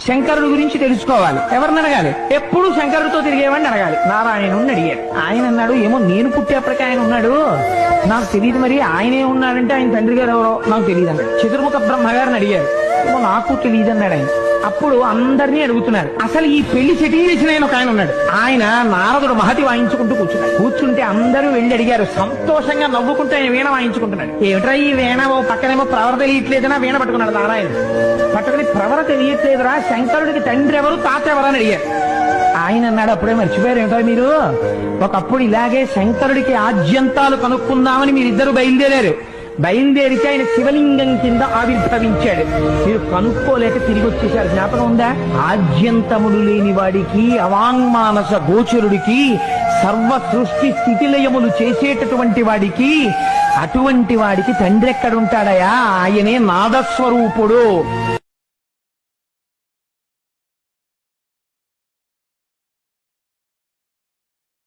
శంకరుడు గురించి తెలుసుకోవాలి. ఎవరిని అడగాలి? ఎప్పుడు శంకరుడితో తిరిగేవాడిని అడగాలి. నారాయణుడిని అడిగారు. ఆయన అన్నాడు, ఏమో నేను పుట్టేప్పటికీ ఆయన ఉన్నాడు, నాకు తెలియదు. మరి ఆయనే ఉన్నాడంటే ఆయన తండ్రి గారు ఎవరో నాకు తెలియదు అన్నాడు. చతుర్ముఖ బ్రహ్మగారిని అడిగారు. ఏమో నాకు తెలియదు అన్నాడు ఆయన. అప్పుడు అందరినీ అడుగుతున్నారు. అసలు ఈ పెళ్లి సెటిల్ చేసిన ఆయన ఒక ఆయన ఉన్నాడు. ఆయన నారదుడు మహతి వాయించుకుంటూ కూర్చున్నాడు. కూర్చుంటే అందరూ వెళ్ళి అడిగారు. సంతోషంగా నవ్వుకుంటూ ఆయన వీణ వాయించుకుంటున్నాడు. ఏమిట్రా ఈ వీణ? ఓ పక్కనేమో ప్రవర తెలియట్లేదనా వీణ పట్టుకున్నాడు నారాయణ. పట్టుకుని ప్రవర తెలియట్లేదురా, శంకరుడికి తండ్రి ఎవరు తాత ఎవరు అని అడిగారు. ఆయన అన్నాడు, అప్పుడే మర్చిపోయారు ఏమిటో మీరు, ఒకప్పుడు ఇలాగే శంకరుడికి ఆద్యంతాలు కనుక్కుందామని మీరిద్దరు బయలుదేరారు. బయలుదేరితే ఆయన శివలింగం కింద ఆవిర్భవించాడు. మీరు కనుక్కోలేక తిరిగి వచ్చేశారు. జ్ఞాపకం ఉందా? ఆద్యంతములు లేని వాడికి, అవాంగ్మానస గోచరుడికి, సర్వ సృష్టి స్థితిలయములు చేసేటటువంటి వాడికి, అటువంటి వాడికి తండ్రి ఎక్కడుంటాడయా? ఆయనే నాదస్వరూపుడు.